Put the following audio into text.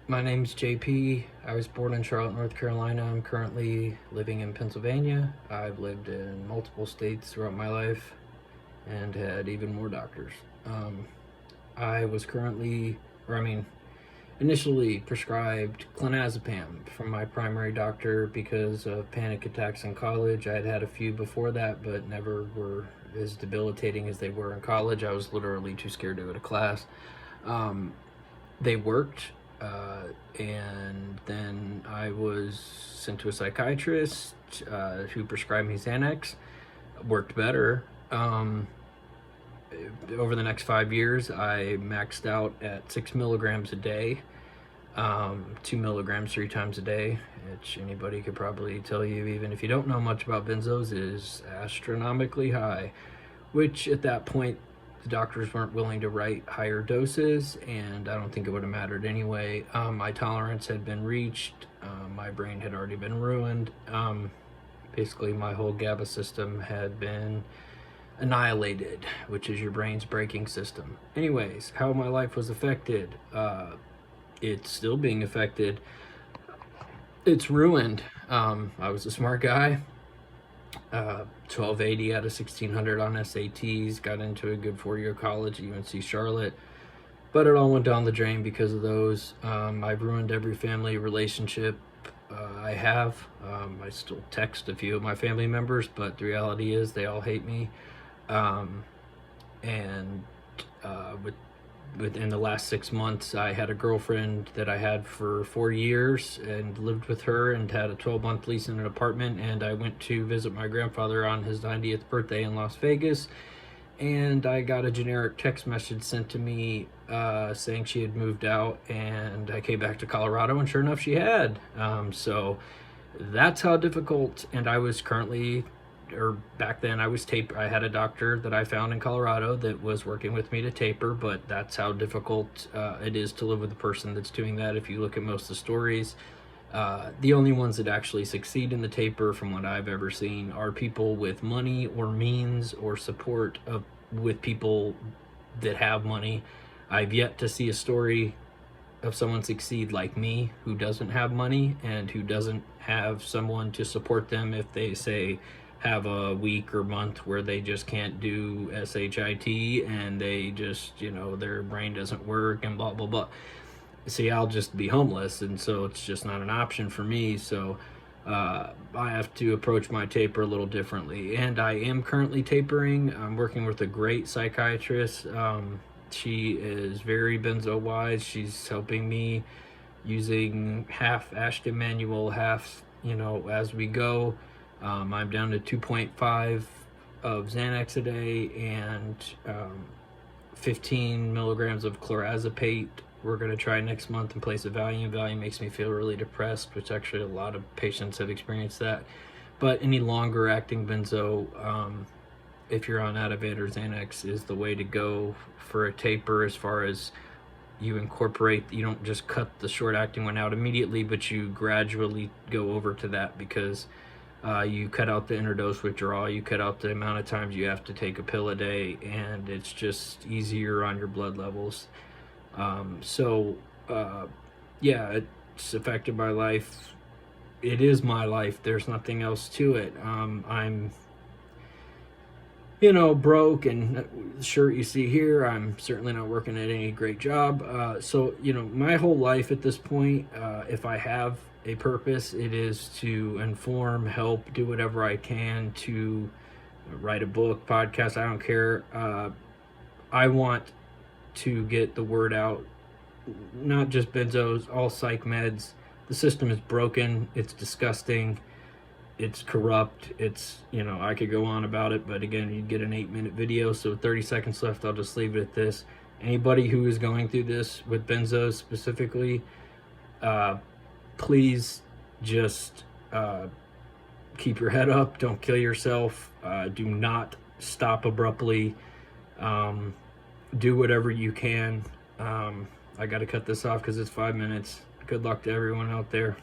My name's JP. I was born in Charlotte, North Carolina. I'm currently living in Pennsylvania. I've lived in multiple states throughout my life and had even more doctors. Um, I was currently, or I mean, initially prescribed clonazepam from my primary doctor because of panic attacks in college. I had had a few before that, but never were as debilitating as they were in college. I was literally too scared to go to class. Um, they worked, and then I was sent to a psychiatrist who prescribed me Xanax. Worked better. Over the next 5 years, I maxed out at 6 milligrams a day, 2 milligrams 3 times a day, which anybody could probably tell you, even if you don't know much about benzos, is astronomically high, which at that point the doctors weren't willing to write higher doses, and I don't think it would have mattered anyway. My tolerance had been reached. My brain had already been ruined. Basically, my whole GABA system had been annihilated, which is your brain's braking system. Anyways, how my life was affected. It's still being affected. It's ruined. I was a smart guy. 1280 out of 1600 on SATs, got into a good 4-year college at UNC Charlotte, but it all went down the drain because of those. I've ruined every family relationship I have. I still text a few of my family members, but the reality is they all hate me. And within the last 6 months, I had a girlfriend that I had for 4 years and lived with her and had a 12-month lease in an apartment. And I went to visit my grandfather on his 90th birthday in Las Vegas, and I got a generic text message sent to me saying she had moved out, and I came back to Colorado, and sure enough, she had. So that's how difficult. And I was currently, or back then, I had a doctor that I found in Colorado that was working with me to taper, but that's how difficult it is to live with a person that's doing that. If you look at most of the stories, the only ones that actually succeed in the taper, from what I've ever seen, are people with money or means or support with people that have money. I've yet to see a story of someone succeed like me, who doesn't have money and who doesn't have someone to support them if they, say, have a week or month where they just can't do SHIT and they just, their brain doesn't work and blah, blah, blah. See, I'll just be homeless, and so it's just not an option for me. So I have to approach my taper a little differently, and I am currently tapering. I'm working with a great psychiatrist. She is very benzo wise. She's helping me using half Ashton manual, half as we go. I'm down to 2.5 of Xanax a day and 15 milligrams of clorazepate. We're going to try next month in place of Valium. Valium makes me feel really depressed, which actually a lot of patients have experienced that. But any longer acting benzo, if you're on Ativan or Xanax, is the way to go for a taper. As far as you don't just cut the short acting one out immediately, but you gradually go over to that, because you cut out the interdose withdrawal, you cut out the amount of times you have to take a pill a day, and it's just easier on your blood levels. Yeah, it's affected my life. It is my life. There's nothing else to it. I'm, broke, and the shirt you see here, I'm certainly not working at any great job. My whole life at this point, if I have a purpose, it is to inform, help, do whatever I can to write a book, podcast, I don't care. I want to get the word out, not just benzos, all psych meds. The system is broken, it's disgusting, it's corrupt, it's, I could go on about it, but again, you'd get an 8-minute video, so 30 seconds left, I'll just leave it at this. Anybody who is going through this with benzos specifically, please just keep your head up, don't kill yourself, do not stop abruptly, do whatever you can. I got to cut this off because it's 5 minutes. Good luck to everyone out there.